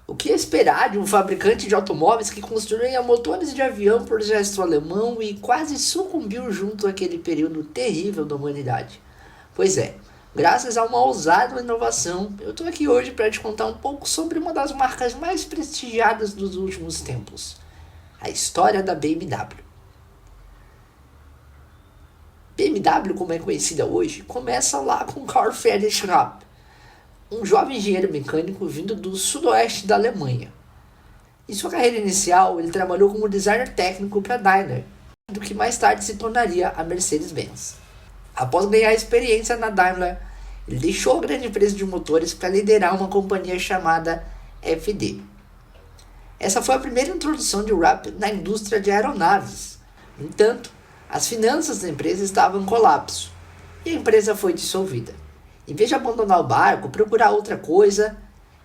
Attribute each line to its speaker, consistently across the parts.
Speaker 1: O que esperar de um fabricante de automóveis que construía motores de avião por exército alemão e quase sucumbiu junto àquele período terrível da humanidade? Pois é, graças a uma ousada inovação, eu estou aqui hoje para te contar um pouco sobre uma das marcas mais prestigiadas dos últimos tempos, a história da BMW. BMW, como é conhecida hoje, começa lá com Karl Friedrich Rapp, um jovem engenheiro mecânico vindo do sudoeste da Alemanha. Em sua carreira inicial, ele trabalhou como designer técnico para a Daimler, do que mais tarde se tornaria a Mercedes-Benz. Após ganhar experiência na Daimler, ele deixou a grande empresa de motores para liderar uma companhia chamada FD. Essa foi a primeira introdução de Rapp na indústria de aeronaves. No entanto, as finanças da empresa estavam em colapso e a empresa foi dissolvida. Em vez de abandonar o barco, procurar outra coisa,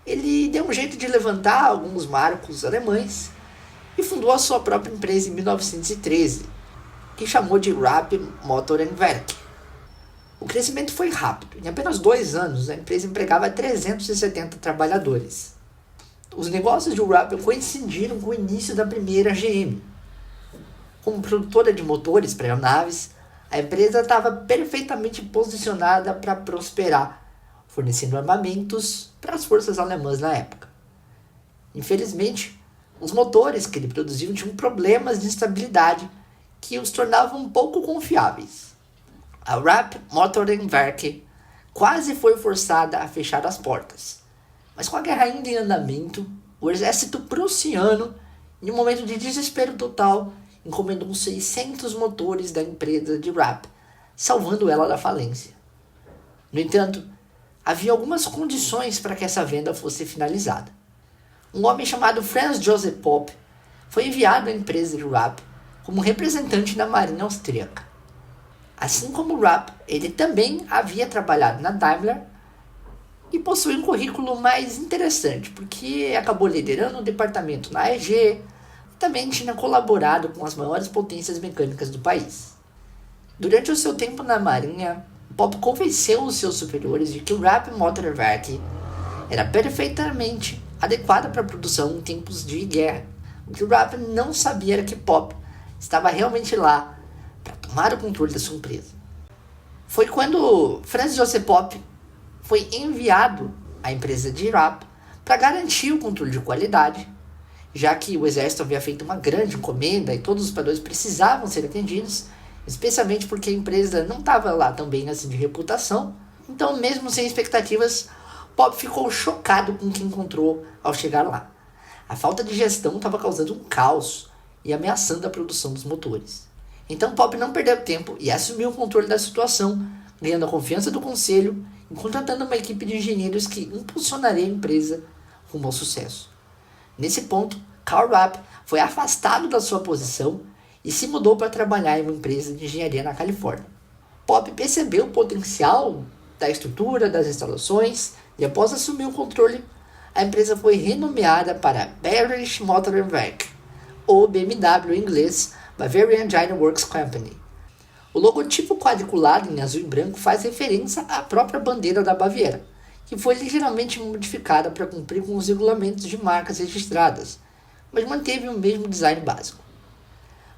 Speaker 1: ele deu um jeito de levantar alguns marcos alemães e fundou a sua própria empresa em 1913, que chamou de Rapp Motor and Werk. O crescimento foi rápido. Em apenas 2 anos, a empresa empregava 370 trabalhadores. Os negócios de Rapp coincidiram com o início da primeira GM. Como produtora de motores para aeronaves, a empresa estava perfeitamente posicionada para prosperar, fornecendo armamentos para as forças alemãs na época. Infelizmente, os motores que ele produziu tinham problemas de instabilidade que os tornavam pouco confiáveis. A Rapp Motor and Werk quase foi forçada a fechar as portas, mas com a guerra ainda em andamento, o exército prussiano, em um momento de desespero total, encomendou 600 motores da empresa de Rapp, salvando ela da falência. No entanto, havia algumas condições para que essa venda fosse finalizada. Um homem chamado Franz Josef Popp foi enviado à empresa de Rapp como representante da Marinha Austríaca. Assim como Rapp, ele também havia trabalhado na Daimler e possui um currículo mais interessante, porque acabou liderando o departamento na AEG, também tinha colaborado com as maiores potências mecânicas do país. Durante o seu tempo na Marinha, Popp convenceu os seus superiores de que o Rapp Motor Werk era perfeitamente adequada para a produção em tempos de guerra. O que o Rapp não sabia era que Popp estava realmente lá para tomar o controle da sua empresa. Foi quando Franz Josef Popp foi enviado à empresa de Rapp para garantir o controle de qualidade, já que o exército havia feito uma grande encomenda e todos os padrões precisavam ser atendidos, especialmente porque a empresa não estava lá tão bem assim de reputação. Então, mesmo sem expectativas, Popp ficou chocado com o que encontrou ao chegar lá. A falta de gestão estava causando um caos e ameaçando a produção dos motores. Então, Popp não perdeu tempo e assumiu o controle da situação, ganhando a confiança do conselho e contratando uma equipe de engenheiros que impulsionaria a empresa rumo ao sucesso. Nesse ponto, Karl Rapp foi afastado da sua posição e se mudou para trabalhar em uma empresa de engenharia na Califórnia. Popp percebeu o potencial da estrutura das instalações e, após assumir o controle, a empresa foi renomeada para Bavarian Motor and Werk, ou BMW em inglês, Bavarian Engine Works Company. O logotipo quadriculado em azul e branco faz referência à própria bandeira da Baviera, que foi ligeiramente modificada para cumprir com os regulamentos de marcas registradas, mas manteve o mesmo design básico.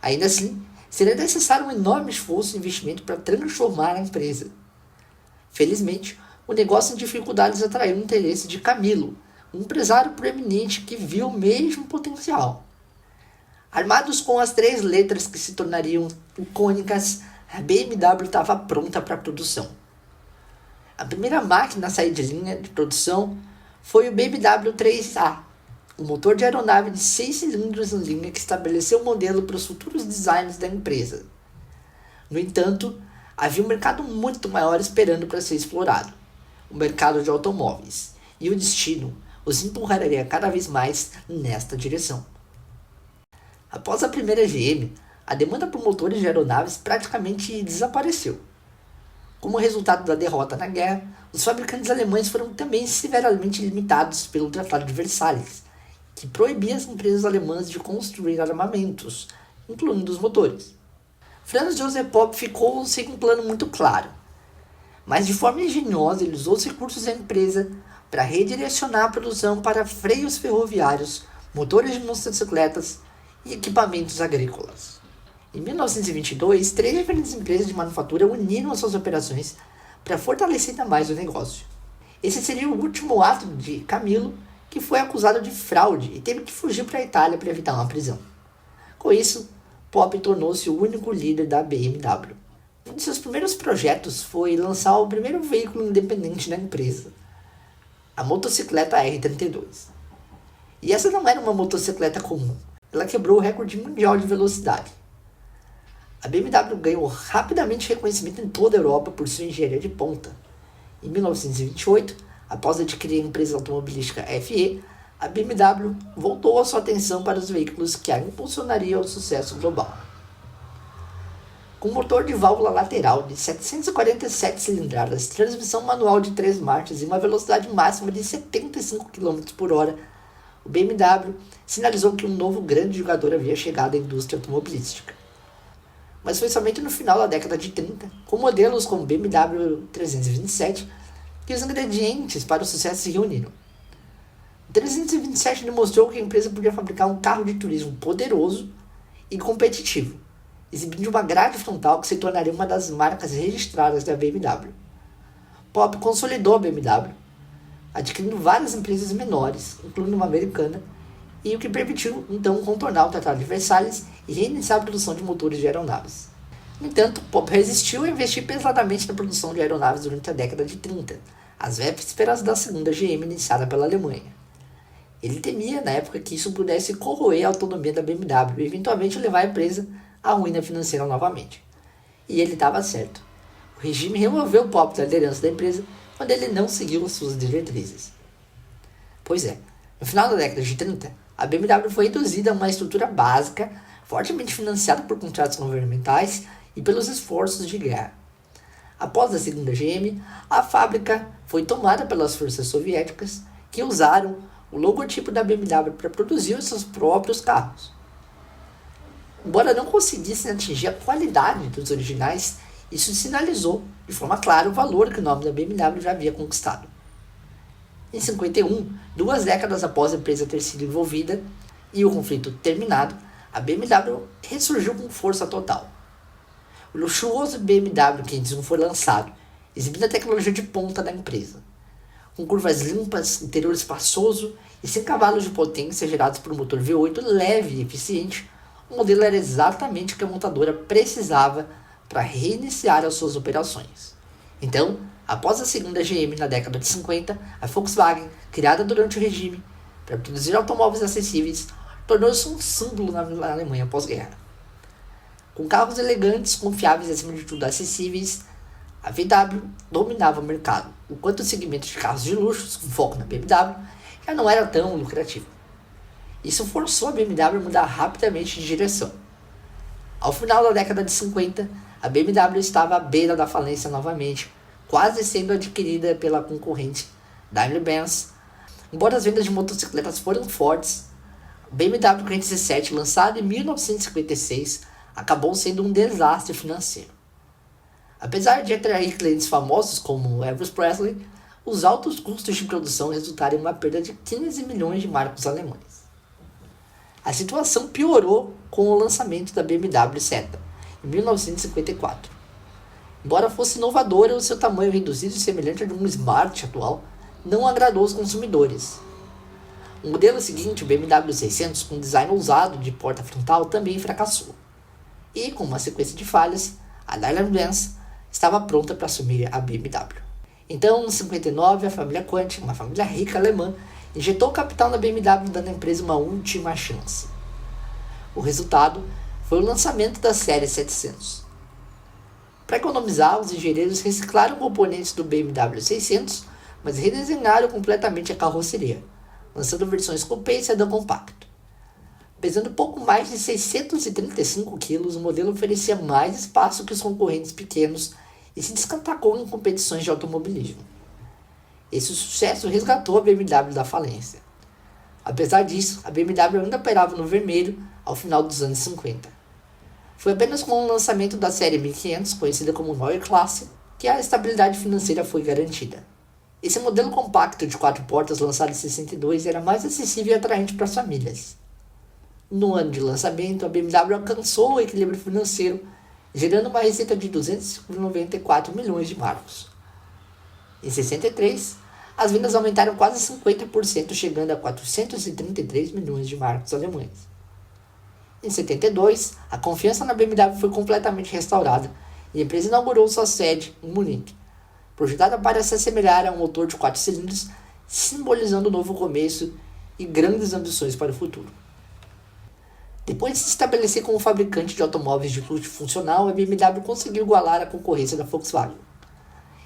Speaker 1: Ainda assim, seria necessário um enorme esforço e investimento para transformar a empresa. Felizmente, o negócio em dificuldades atraiu o interesse de Camilo, um empresário proeminente que viu o mesmo potencial. Armados com as 3 letras que se tornariam icônicas, a BMW estava pronta para a produção. A primeira máquina a sair de linha de produção foi o BMW 3A, um motor de aeronave de 6 cilindros em linha que estabeleceu o modelo para os futuros designs da empresa. No entanto, havia um mercado muito maior esperando para ser explorado, o mercado de automóveis, e o destino os empurraria cada vez mais nesta direção. Após a primeira GM, a demanda por motores de aeronaves praticamente desapareceu. Como resultado da derrota na guerra, os fabricantes alemães foram também severamente limitados pelo Tratado de Versalhes, que proibia as empresas alemãs de construir armamentos, incluindo os motores. Franz Josef Popp ficou sem um plano muito claro, mas de forma engenhosa ele usou os recursos da empresa para redirecionar a produção para freios ferroviários, motores de motocicletas e equipamentos agrícolas. Em 1922, 3 diferentes empresas de manufatura uniram suas operações para fortalecer ainda mais o negócio. Esse seria o último ato de Camillo, que foi acusado de fraude e teve que fugir para a Itália para evitar uma prisão. Com isso, Popp tornou-se o único líder da BMW. Um de seus primeiros projetos foi lançar o primeiro veículo independente da empresa, a motocicleta R32. E essa não era uma motocicleta comum, ela quebrou o recorde mundial de velocidade. A BMW ganhou rapidamente reconhecimento em toda a Europa por sua engenharia de ponta. Em 1928, após adquirir a empresa automobilística FE, a BMW voltou a sua atenção para os veículos que a impulsionariam ao sucesso global. Com motor de válvula lateral de 747 cilindradas, transmissão manual de 3 marchas e uma velocidade máxima de 75 km por hora, o BMW sinalizou que um novo grande jogador havia chegado à indústria automobilística. Mas foi somente no final da década de 30, com modelos como o BMW 327, que os ingredientes para o sucesso se reuniram. O 327 demonstrou que a empresa podia fabricar um carro de turismo poderoso e competitivo, exibindo uma grade frontal que se tornaria uma das marcas registradas da BMW. Popp consolidou a BMW, adquirindo várias empresas menores, incluindo uma americana, e o que permitiu então contornar o Tratado de Versalhes e reiniciar a produção de motores de aeronaves. No entanto, Popp resistiu a investir pesadamente na produção de aeronaves durante a década de 30, às vésperas da segunda GM iniciada pela Alemanha. Ele temia, na época, que isso pudesse corroer a autonomia da BMW e eventualmente levar a empresa à ruína financeira novamente. E ele estava certo. O regime removeu Popp da liderança da empresa quando ele não seguiu as suas diretrizes. Pois é, no final da década de 30, a BMW foi reduzida a uma estrutura básica, fortemente financiada por contratos governamentais e pelos esforços de guerra. Após a segunda GM, a fábrica foi tomada pelas forças soviéticas, que usaram o logotipo da BMW para produzir os seus próprios carros. Embora não conseguissem atingir a qualidade dos originais, isso sinalizou de forma clara o valor que o nome da BMW já havia conquistado. Em 51, 2 décadas após a empresa ter sido envolvida e o conflito terminado, a BMW ressurgiu com força total. O luxuoso BMW 501 foi lançado, exibindo a tecnologia de ponta da empresa. Com curvas limpas, interior espaçoso e 100 cavalos de potência gerados por um motor V8 leve e eficiente, o modelo era exatamente o que a montadora precisava para reiniciar as suas operações. Então, após a segunda GM na década de 50, a Volkswagen, criada durante o regime para produzir automóveis acessíveis, tornou-se um símbolo na Alemanha pós-guerra. Com carros elegantes, confiáveis e acima de tudo acessíveis, a VW dominava o mercado, enquanto o segmento de carros de luxo, com foco na BMW, já não era tão lucrativo. Isso forçou a BMW a mudar rapidamente de direção. Ao final da década de 50, a BMW estava à beira da falência novamente, quase sendo adquirida pela concorrente Daimler-Benz. Embora as vendas de motocicletas foram fortes, o BMW 507, lançado em 1956, acabou sendo um desastre financeiro. Apesar de atrair clientes famosos como Elvis Presley, os altos custos de produção resultaram em uma perda de 15 milhões de marcos alemães. A situação piorou com o lançamento da BMW Zeta, em 1954. Embora fosse inovadora, o seu tamanho reduzido e semelhante a de um Smart atual não agradou os consumidores. O modelo seguinte, o BMW 600, com design ousado de porta frontal, também fracassou. E, com uma sequência de falhas, a Daimler-Benz estava pronta para assumir a BMW. Então, em 59, a família Quandt, uma família rica alemã, injetou capital na BMW, dando à empresa uma última chance. O resultado foi o lançamento da série 700. Para economizar, os engenheiros reciclaram componentes do BMW 600, mas redesenharam completamente a carroceria, lançando versões coupé e sedã compacto. Pesando pouco mais de 635 kg, o modelo oferecia mais espaço que os concorrentes pequenos e se destacou em competições de automobilismo. Esse sucesso resgatou a BMW da falência. Apesar disso, a BMW ainda operava no vermelho ao final dos anos 50. Foi apenas com o lançamento da série 1500, conhecida como Neue Klasse, que a estabilidade financeira foi garantida. Esse modelo compacto de 4 portas lançado em 62 era mais acessível e atraente para as famílias. No ano de lançamento, a BMW alcançou o equilíbrio financeiro, gerando uma receita de 294 milhões de marcos. Em 63, as vendas aumentaram quase 50%, chegando a 433 milhões de marcos alemães. Em 72, a confiança na BMW foi completamente restaurada e a empresa inaugurou sua sede em Munique, projetada para se assemelhar a um motor de 4 cilindros, simbolizando um novo começo e grandes ambições para o futuro. Depois de se estabelecer como fabricante de automóveis de luxo funcional, a BMW conseguiu igualar a concorrência da Volkswagen.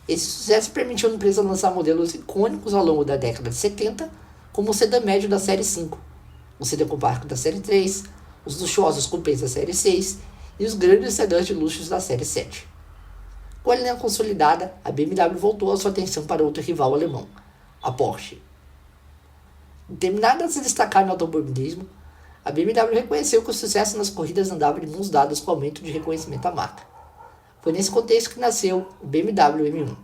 Speaker 1: Esse sucesso permitiu à empresa lançar modelos icônicos ao longo da década de 70, como o sedã médio da série 5, o sedã compacto da série 3, os luxuosos cupês da série 6 e os grandes sedãs de luxo da série 7. Com a linha consolidada, a BMW voltou a sua atenção para outro rival alemão, a Porsche. Determinada a se destacar no automobilismo, a BMW reconheceu que o sucesso nas corridas andava de mãos dadas com o aumento de reconhecimento à marca. Foi nesse contexto que nasceu o BMW M1.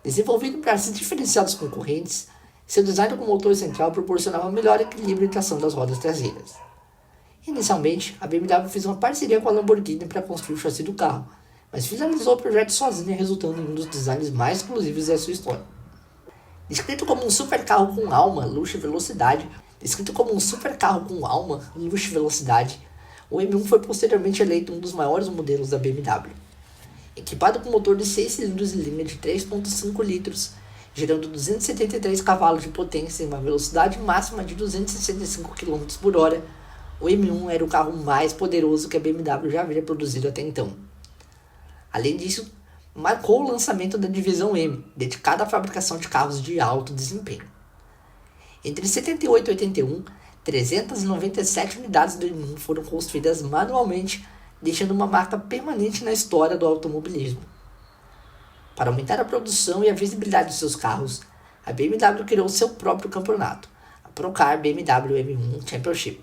Speaker 1: Desenvolvido para se diferenciar dos concorrentes, seu design com motor central proporcionava melhor equilíbrio e tração das rodas traseiras. Inicialmente, a BMW fez uma parceria com a Lamborghini para construir o chassi do carro, mas finalizou o projeto sozinha, resultando em um dos designs mais exclusivos da sua história. Descrito como um supercarro com alma, luxo e velocidade, o M1 foi posteriormente eleito um dos maiores modelos da BMW. Equipado com motor de 6 cilindros em linha de 3,5 litros, gerando 273 cavalos de potência e uma velocidade máxima de 265 km por hora, o M1 era o carro mais poderoso que a BMW já havia produzido até então. Além disso, marcou o lançamento da divisão M, dedicada à fabricação de carros de alto desempenho. Entre 78 e 81, 397 unidades do M1 foram construídas manualmente, deixando uma marca permanente na história do automobilismo. Para aumentar a produção e a visibilidade de seus carros, a BMW criou seu próprio campeonato, a Procar BMW M1 Championship,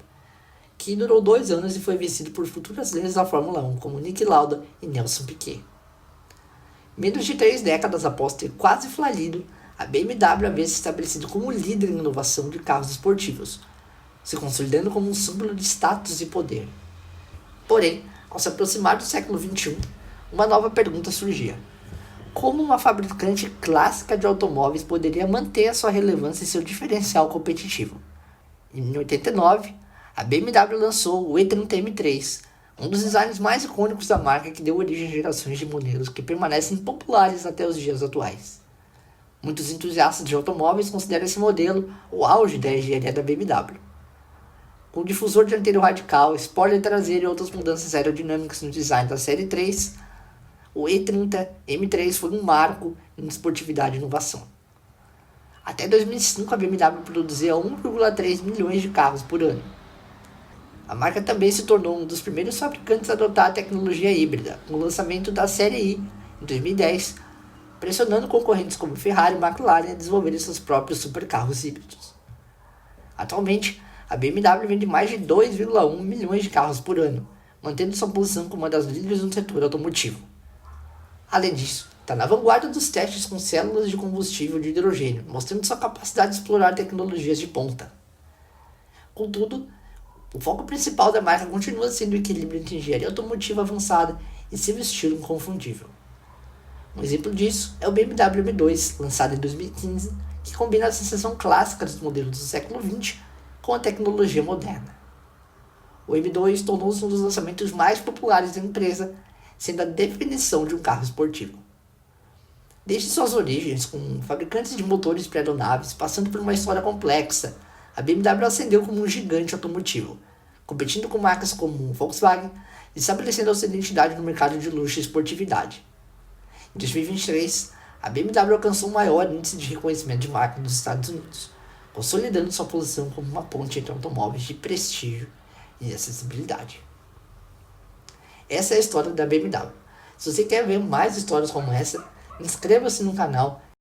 Speaker 1: que durou 2 anos e foi vencido por futuras lendas da Fórmula 1 como Niki Lauda e Nelson Piquet. Menos de 3 décadas após ter quase falido, a BMW havia se estabelecido como líder em inovação de carros esportivos, se consolidando como um símbolo de status e poder. Porém, ao se aproximar do século XXI, uma nova pergunta surgia: como uma fabricante clássica de automóveis poderia manter a sua relevância e seu diferencial competitivo? Em 89, a BMW lançou o E30 M3, um dos designs mais icônicos da marca que deu origem a gerações de modelos que permanecem populares até os dias atuais. Muitos entusiastas de automóveis consideram esse modelo o auge da engenharia da BMW. Com difusor dianteiro radical, spoiler traseiro e outras mudanças aerodinâmicas no design da série 3, o E30 M3 foi um marco em esportividade e inovação. Até 2005, a BMW produzia 1,3 milhões de carros por ano. A marca também se tornou um dos primeiros fabricantes a adotar a tecnologia híbrida, com o lançamento da série I em 2010, pressionando concorrentes como Ferrari e McLaren a desenvolverem seus próprios supercarros híbridos. Atualmente, a BMW vende mais de 2,1 milhões de carros por ano, mantendo sua posição como uma das líderes no setor automotivo. Além disso, está na vanguarda dos testes com células de combustível de hidrogênio, mostrando sua capacidade de explorar tecnologias de ponta. Contudo, o foco principal da marca continua sendo o equilíbrio entre engenharia automotiva avançada e seu estilo inconfundível. Um exemplo disso é o BMW M2, lançado em 2015, que combina a sensação clássica dos modelos do século XX com a tecnologia moderna. O M2 tornou-se um dos lançamentos mais populares da empresa, sendo a definição de um carro esportivo. Desde suas origens, com fabricantes de motores para aeronaves, passando por uma história complexa, a BMW ascendeu como um gigante automotivo, competindo com marcas como Volkswagen e estabelecendo a sua identidade no mercado de luxo e esportividade. Em 2023, a BMW alcançou o maior índice de reconhecimento de marca nos Estados Unidos, consolidando sua posição como uma ponte entre automóveis de prestígio e acessibilidade. Essa é a história da BMW. Se você quer ver mais histórias como essa, inscreva-se no canal